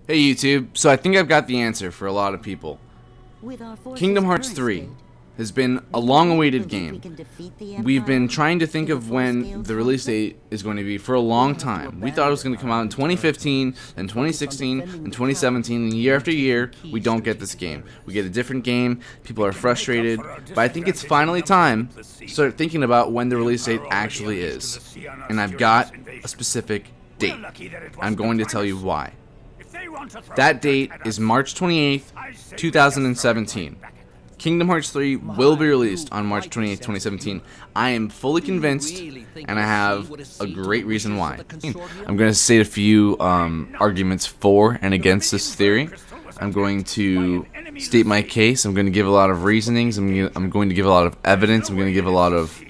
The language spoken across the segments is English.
Hey YouTube, so I think I've got the answer for a lot of people. Kingdom Hearts 3 has been a long-awaited game. We've been trying to think of when the release date is going to be for a long time. We thought it was going to come out in 2015, then 2016, and 2017, and year after year, we don't get this game. We get a different game, people are frustrated, but I think it's finally time to start thinking about when the release date actually is. And I've got a specific date. I'm going to tell you why. That date is March 28th, 2017. Kingdom Hearts 3 will be released on March 28th, 2017. I am fully convinced, and I have a great reason why. I'm going to state a few arguments for and against this theory. I'm going to state my case. I'm going to give a lot of reasonings. I'm going to give a lot of evidence. I'm going to give a lot of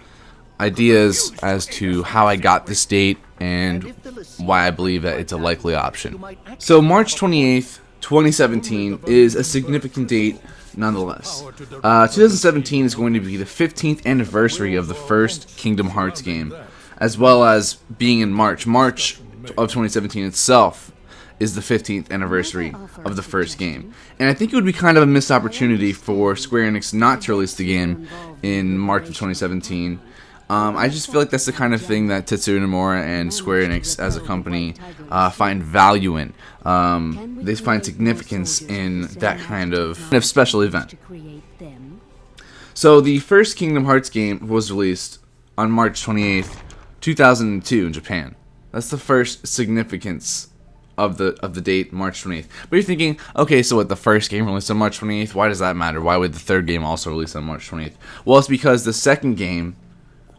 ideas as to how I got this date and why I believe that it's a likely option. So March 28th, 2017 is a significant date nonetheless. 2017 is going to be the 15th anniversary of the first Kingdom Hearts game, as well as being in March. March of 2017 itself is the 15th anniversary of the first game. And I think it would be kind of a missed opportunity for Square Enix not to release the game in March of 2017. I just feel like that's the kind of thing that Tetsuya Nomura and Square Enix as a company find value in. They find significance in that kind of special event. So the first Kingdom Hearts game was released on March 28th, 2002 in Japan. That's the first significance of the date, March 28th. But you're thinking, okay, so what, the first game released on March 28th? Why does that matter? Why would the third game also release on March 28th? Well, it's because the second game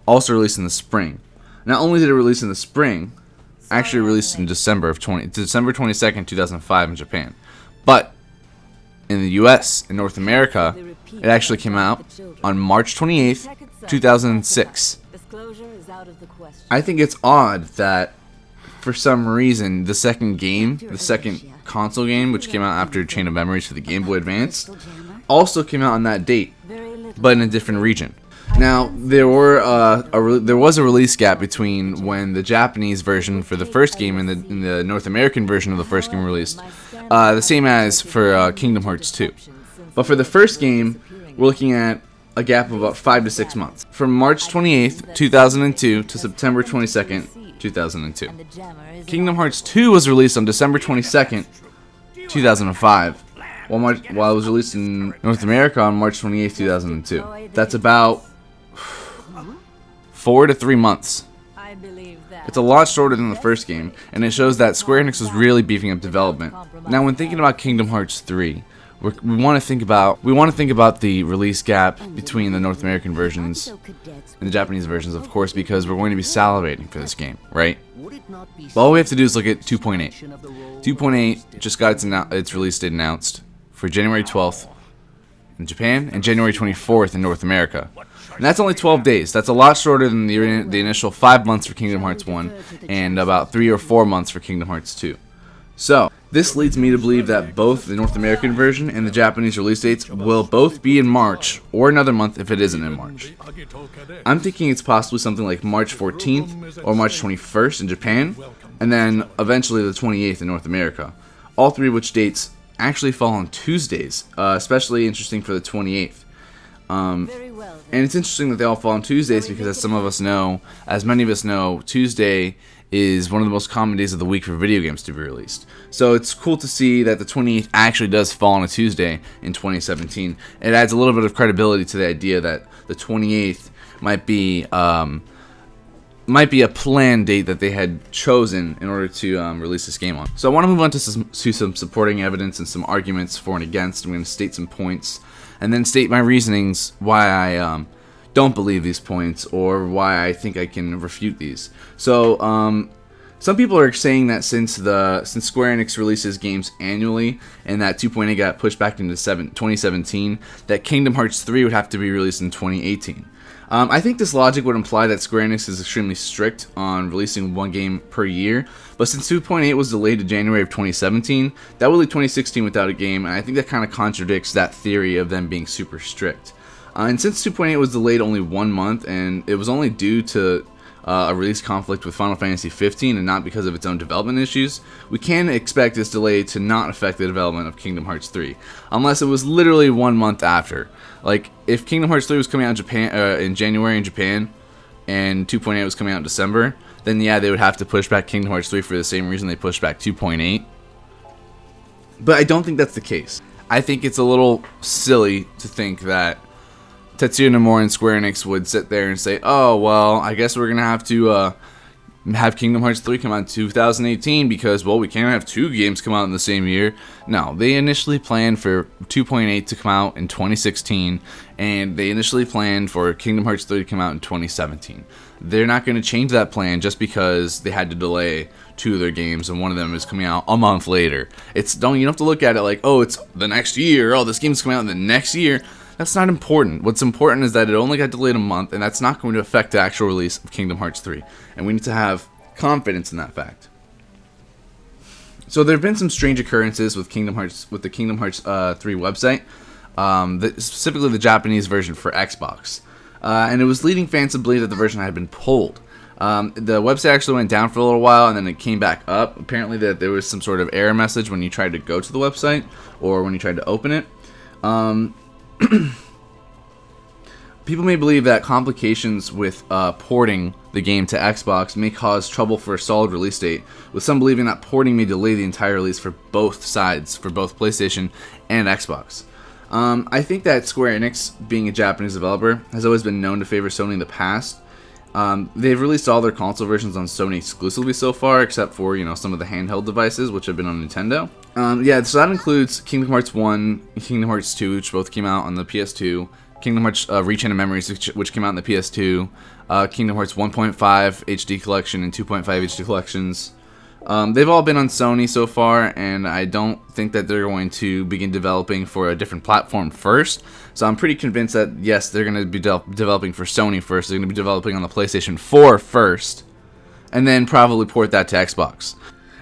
also released in the spring. Not only did it release in the spring, actually released in December 22nd, 2005 in Japan. But in the US, in North America, it actually came out on March 28th, 2006. I think it's odd that for some reason the second console game, which came out after Chain of Memories for the Game Boy Advance, also came out on that date, but in a different region. Now, there was a release gap between when the Japanese version for the first game and the North American version of the first game released, the same as for Kingdom Hearts 2. But for the first game, we're looking at a gap of about 5 to 6 months. From March 28th, 2002 to September 22nd, 2002. Kingdom Hearts 2 was released on December 22nd, 2005. While it was released in North America on March 28th, 2002. That's about 4 to 3 months. It's a lot shorter than the first game, and it shows that Square Enix was really beefing up development. Now, when thinking about Kingdom Hearts 3, we want to think about the release gap between the North American versions and the Japanese versions, of course, because we're going to be salivating for this game, right? But all we have to do is look at 2.8. 2.8 just got its release date announced for January 12th in Japan and January 24th in North America. And that's only 12 days. That's a lot shorter than the initial 5 months for Kingdom Hearts 1 and about 3 or 4 months for Kingdom Hearts 2. So, this leads me to believe that both the North American version and the Japanese release dates will both be in March, or another month if it isn't in March. I'm thinking it's possibly something like March 14th or March 21st in Japan, and then eventually the 28th in North America. All three of which dates actually fall on Tuesdays, especially interesting for the 28th. And it's interesting that they all fall on Tuesdays because as many of us know, Tuesday is one of the most common days of the week for video games to be released. So it's cool to see that the 28th actually does fall on a Tuesday in 2017. It adds a little bit of credibility to the idea that the 28th might be a planned date that they had chosen in order to release this game on. So I want to move on to some supporting evidence and some arguments for and against. I'm going to state some points and then state my reasonings why I don't believe these points or why I think I can refute these. So some people are saying that since Square Enix releases games annually and that 2.8 got pushed back into 2017, that Kingdom Hearts 3 would have to be released in 2018. I think this logic would imply that Square Enix is extremely strict on releasing one game per year, but since 2.8 was delayed to January of 2017, that would leave 2016 without a game, and I think that kind of contradicts that theory of them being super strict. And since 2.8 was delayed only 1 month, and it was only due to a release conflict with Final Fantasy 15 and not because of its own development issues, we can expect this delay to not affect the development of Kingdom Hearts 3, unless it was literally 1 month after. Like, if Kingdom Hearts 3 was coming out in Japan in January in Japan, and 2.8 was coming out in December, then yeah, they would have to push back Kingdom Hearts 3 for the same reason they pushed back 2.8. But I don't think that's the case. I think it's a little silly to think that Tetsuya Nomura and Square Enix would sit there and say, oh, well, I guess we're going to have Kingdom Hearts 3 come out in 2018 because, well, we can't have 2 games come out in the same year. No, they initially planned for 2.8 to come out in 2016, and they initially planned for Kingdom Hearts 3 to come out in 2017. They're not going to change that plan just because they had to delay 2 of their games, and one of them is coming out a month later. You don't have to look at it like, oh, it's the next year, oh, this game's coming out in the next year. That's not important. What's important is that it only got delayed a month, and that's not going to affect the actual release of Kingdom Hearts 3. And we need to have confidence in that fact. So there have been some strange occurrences with the Kingdom Hearts 3 website, specifically the Japanese version for Xbox. And it was leading fans to believe that the version had been pulled. The website actually went down for a little while, and then it came back up. Apparently that there was some sort of error message when you tried to go to the website or when you tried to open it. People may believe that complications with porting the game to Xbox may cause trouble for a solid release date, with some believing that porting may delay the entire release for both sides, for both PlayStation and Xbox. I think that Square Enix, being a Japanese developer, has always been known to favor Sony in the past. They've released all their console versions on Sony exclusively so far, except for, some of the handheld devices, which have been on Nintendo. So that includes Kingdom Hearts 1, Kingdom Hearts 2, which both came out on the PS2, Kingdom Hearts Rechain of Memories, which came out on the PS2, Kingdom Hearts 1.5 HD Collection and 2.5 HD Collections. They've all been on Sony so far, and I don't think that they're going to begin developing for a different platform first. So I'm pretty convinced that, yes, they're going to be developing for Sony first. They're going to be developing on the PlayStation 4 first, and then probably port that to Xbox.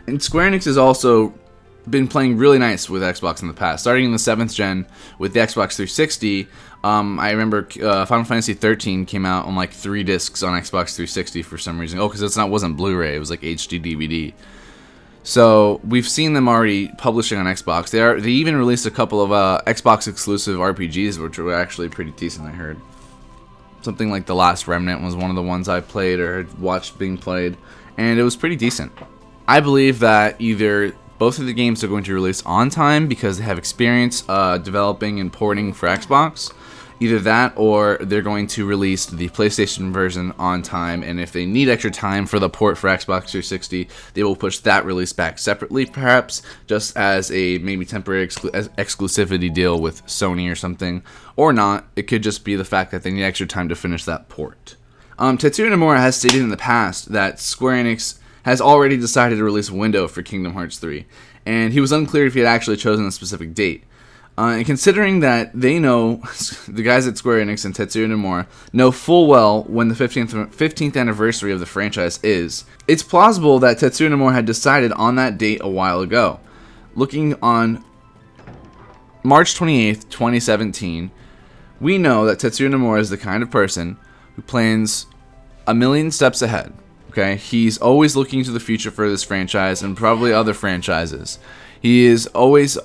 And Square Enix has also been playing really nice with Xbox in the past. Starting in the 7th gen with the Xbox 360, I remember Final Fantasy 13 came out on like 3 discs on Xbox 360 for some reason. Oh, because it wasn't Blu-ray, it was like HD DVD. So we've seen them already publishing on Xbox. They even released a couple of Xbox exclusive RPGs, which were actually pretty decent, I heard. Something like The Last Remnant was one of the ones I played or had watched being played, and it was pretty decent. I believe that either both of the games are going to release on time because they have experience developing and porting for Xbox. Either that, or they're going to release the PlayStation version on time, and if they need extra time for the port for Xbox 360, they will push that release back separately, perhaps, just as a maybe temporary exclusivity deal with Sony or something. Or not, it could just be the fact that they need extra time to finish that port. Tetsuya Nomura has stated in the past that Square Enix has already decided to release a window for Kingdom Hearts 3, and he was unclear if he had actually chosen a specific date. And considering that they know, the guys at Square Enix and Tetsuya Nomura know full well when the 15th anniversary of the franchise is, it's plausible that Tetsuya Nomura had decided on that date a while ago. Looking on March 28th, 2017, we know that Tetsuya Nomura is the kind of person who plans a million steps ahead. Okay, he's always looking to the future for this franchise and probably other franchises. He is always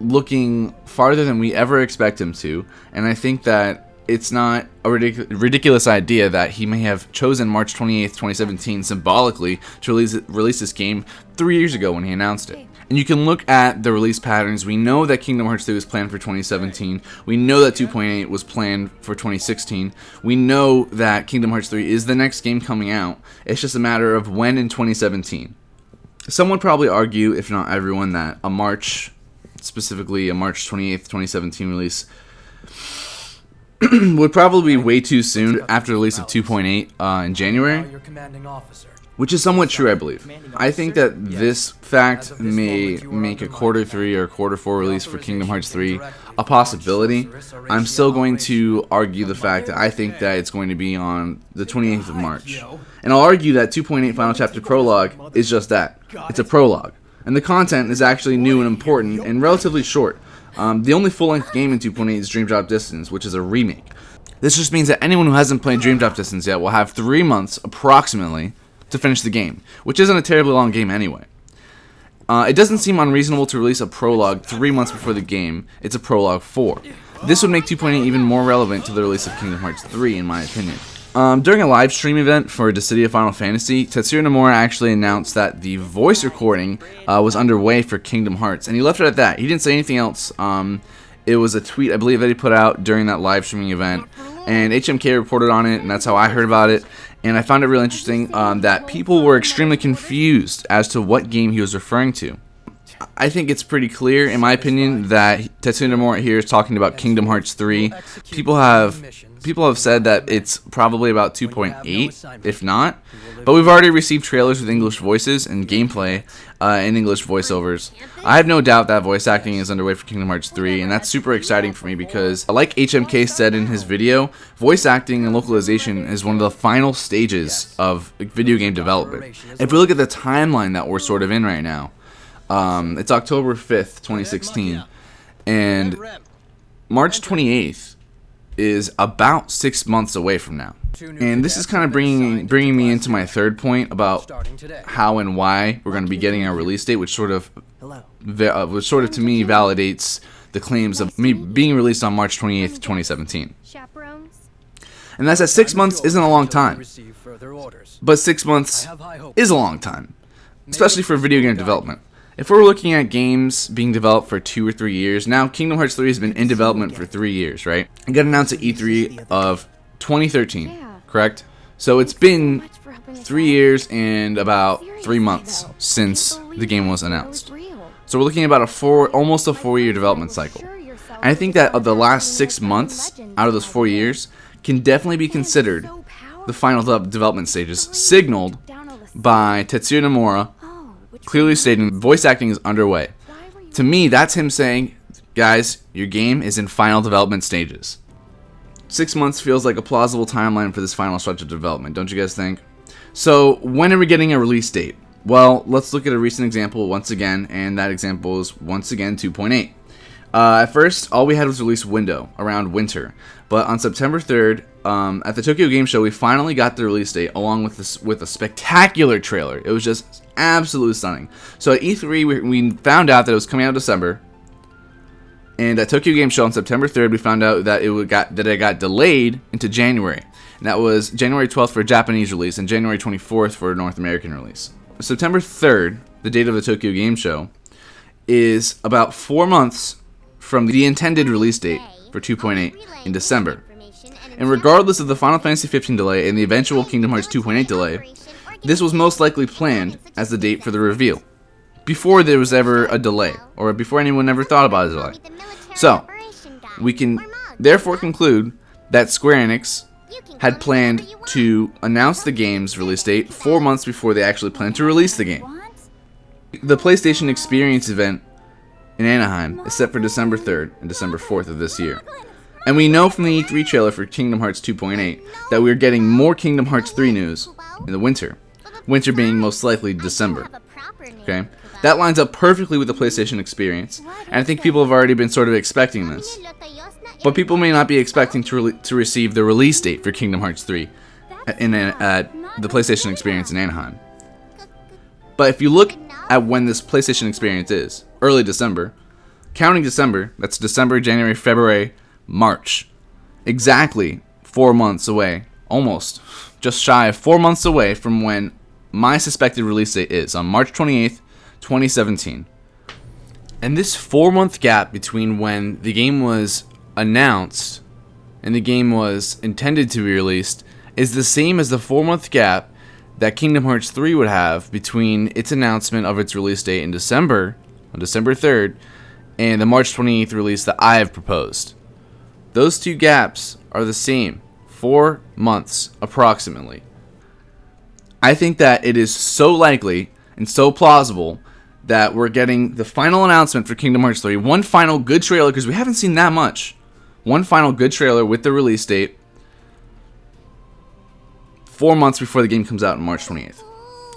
looking farther than we ever expect him to, and I think that it's not a ridiculous idea that he may have chosen March 28th, 2017 symbolically to release this game 3 years ago when he announced it. And you can look at the release patterns. We know that Kingdom Hearts 2 was planned for 2017. We know that 2.8 was planned for 2016. We know that Kingdom Hearts 3 is the next game coming out. It's just a matter of when in 2017. Some would probably argue, if not everyone, that specifically a March 28th, 2017 release would probably be way too soon after the release of 2.8 in January, which is somewhat true, I believe. I think that this fact may make a quarter 3 or quarter 4 release for Kingdom Hearts 3 a possibility. I'm still going to argue the fact that I think that it's going to be on the 28th of March. And I'll argue that 2.8 Final Chapter Prologue is just that. It's a prologue. And the content is actually new and important and relatively short. The only full-length game in 2.8 is Dream Drop Distance, which is a remake. This just means that anyone who hasn't played Dream Drop Distance yet will have 3 months, approximately, to finish the game, which isn't a terribly long game anyway. It doesn't seem unreasonable to release a prologue 3 months before the game. It's a prologue 4. This would make 2.8 even more relevant to the release of Kingdom Hearts 3, in my opinion. During a live stream event for Dissidia Final Fantasy, Tetsuya Nomura actually announced that the voice recording was underway for Kingdom Hearts, and he left it at that. He didn't say anything else. It was a tweet, I believe, that he put out during that live streaming event, and HMK reported on it, and that's how I heard about it. And I found it really interesting that people were extremely confused as to what game he was referring to. I think it's pretty clear, in my opinion, that Tetsuya Nomura here is talking about Kingdom Hearts 3. People have said that it's probably about 2.8, if not. But we've already received trailers with English voices and gameplay in English voiceovers. I have no doubt that voice acting is underway for Kingdom Hearts 3, and that's super exciting for me because, like HMK said in his video, voice acting and localization is one of the final stages of video game development. If we look at the timeline that we're sort of in right now, it's October 5th, 2016, and March 28th is about 6 months away from now. And this is kind of bringing me into my third point about how and why we're going to be getting our release date, which sort of to me validates the claims of me being released on March 28th, 2017. And that's that 6 months isn't a long time, but 6 months is a long time, especially for video game development. If we're looking at games being developed for 2 or 3 years, now Kingdom Hearts 3 has been in development for 3 years, right? It got announced at E3 of 2013, correct? So it's been 3 years and about 3 months since the game was announced. So we're looking at about almost a 4-year development cycle. And I think that of the last 6 months out of those 4 years can definitely be considered the final development stages, signaled by Tetsuya Nomura, clearly stating voice acting is underway. To me, that's him saying, guys, your game is in final development stages. 6 months feels like a plausible timeline for this final stretch of development, don't you guys think? So, when are we getting a release date? Well, let's look at a recent example once again, and that example is once again 2.8. At first, all we had was release window around winter, but on September 3rd, at the Tokyo Game Show, we finally got the release date along with a spectacular trailer. It was just absolutely stunning. So at E3, we found out that it was coming out in December, and at Tokyo Game Show on September 3rd, we found out that it got delayed into January. And that was January 12th for a Japanese release and January 24th for a North American release. September 3rd, the date of the Tokyo Game Show, is about 4 months from the intended release date for 2.8 in December. And regardless of the Final Fantasy 15 delay and the eventual Kingdom Hearts 2.8 delay, this was most likely planned as the date for the reveal, before there was ever a delay, or before anyone ever thought about a delay. So, we can therefore conclude that Square Enix had planned to announce the game's release date 4 months before they actually planned to release the game. The PlayStation Experience event in Anaheim is set for December 3rd and December 4th of this year. And we know from the E3 trailer for Kingdom Hearts 2.8 that we're getting more Kingdom Hearts 3 news in the winter. Winter being most likely December. Okay? That lines up perfectly with the PlayStation Experience, and I think people have already been sort of expecting this. But people may not be expecting to receive the release date for Kingdom Hearts 3 at the PlayStation Experience in Anaheim. But if you look at when this PlayStation Experience is, early December, counting December, that's December, January, February, March. Exactly 4 months away, almost, just shy of 4 months away from when my suspected release date is, on March 28th, 2017. And this 4-month gap between when the game was announced and the game was intended to be released is the same as the 4-month gap that Kingdom Hearts 3 would have between its announcement of its release date in December, on December 3rd, and the March 28th release that I have proposed. Those two gaps are the same, 4 months approximately. I think that it is so likely and so plausible that we're getting the final announcement for Kingdom Hearts 3, one final good trailer, because we haven't seen that much. One final good trailer with the release date 4 months before the game comes out on March 28th.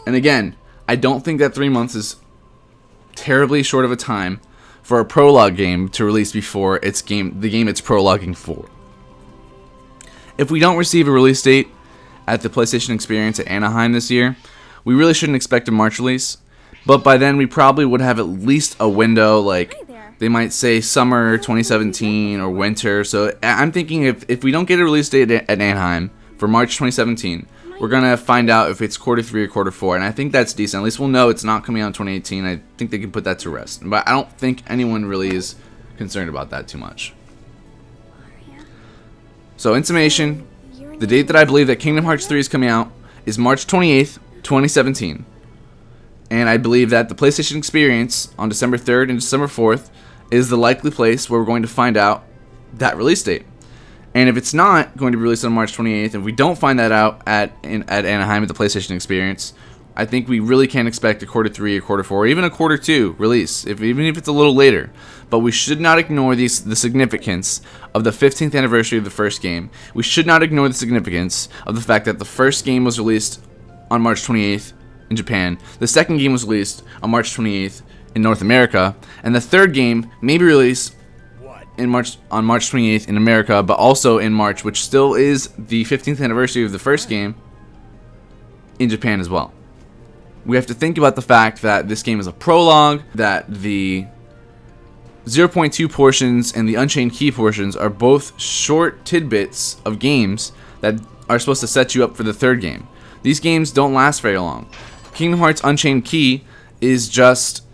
And again, I don't think that 3 months is terribly short of a time for a prologue game to release before the game it's prologuing for. If we don't receive a release date at the PlayStation Experience at Anaheim this year, we really shouldn't expect a March release. But by then, we probably would have at least a window, like they might say summer 2017 or winter. So I'm thinking if we don't get a release date at Anaheim for March 2017, we're going to find out if it's quarter 3 or quarter 4. And I think that's decent. At least we'll know it's not coming out in 2018. I think they can put that to rest. But I don't think anyone really is concerned about that too much. So in summation, the date that I believe that Kingdom Hearts 3 is coming out is March 28th, 2017. And I believe that the PlayStation Experience on December 3rd and December 4th is the likely place where we're going to find out that release date. And if it's not going to be released on March 28th, if we don't find that out at Anaheim at the PlayStation Experience, I think we really can't expect a quarter 3 or quarter 4, or even a quarter 2 release, even if it's a little later. But we should not ignore the significance of the 15th anniversary of the first game. We should not ignore the significance of the fact that the first game was released on March 28th in Japan. The second game was released on March 28th in North America, and the third game may be released on March 28th in America, but also in March, which still is the 15th anniversary of the first game, in Japan as well. We have to think about the fact that this game is a prologue, that the 0.2 portions and the Unchained Key portions are both short tidbits of games that are supposed to set you up for the third game. These games don't last very long. Kingdom Hearts Unchained Key is just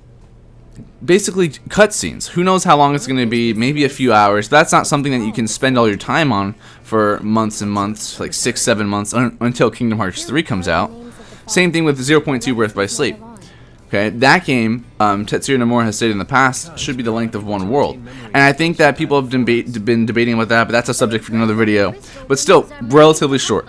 basically cutscenes. Who knows how long it's going to be? Maybe a few hours. That's not something that you can spend all your time on for months and months, like 6-7 months until Kingdom Hearts 3 comes out. Same thing with 0.2 Birth by Sleep. Okay, that game, Tetsuya Nomura has stated in the past, should be the length of one world. And I think that people have been debating about that, but that's a subject for another video. But still, relatively short.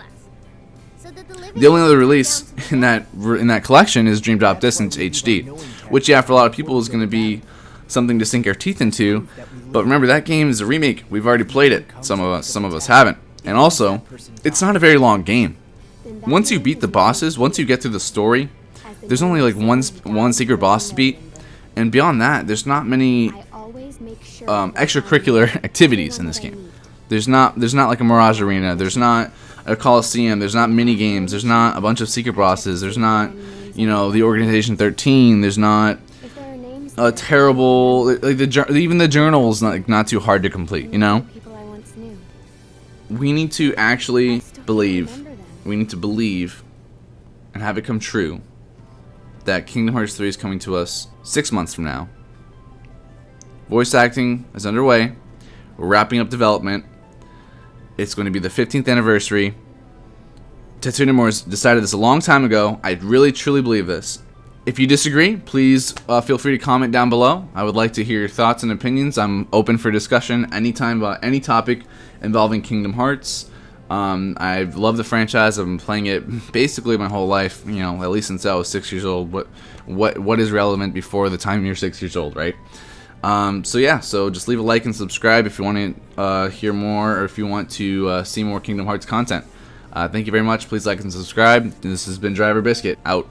The only other release in that collection is Dream Drop Distance HD, which, yeah, for a lot of people is going to be something to sink our teeth into. But remember, that game is a remake. We've already played it. Some of us haven't. And also, it's not a very long game. Once you beat the bosses, once you get through the story, there's only like one secret boss to beat, and beyond that, there's not many extracurricular activities in this game. There's not like a Mirage Arena. There's not a Coliseum. There's not mini games. There's not a bunch of secret bosses. There's not, the Organization 13. There's not a terrible even the journal is not too hard to complete. We need to actually believe. We need to believe and have it come true that Kingdom Hearts 3 is coming to us 6 months from now. Voice acting is underway. We're wrapping up development. It's going to be the 15th anniversary. Tetsuya Nomura decided this a long time ago. I really, truly believe this. If you disagree, please feel free to comment down below. I would like to hear your thoughts and opinions. I'm open for discussion anytime about any topic involving Kingdom Hearts. I've loved the franchise. I've been playing it basically my whole life, at least since I was 6 years old. What is relevant before the time you're 6 years old, right? So just leave a like and subscribe if you want to hear more, or if you want to see more Kingdom Hearts content. Thank you very much. Please like and subscribe. This has been Driver Biscuit, out.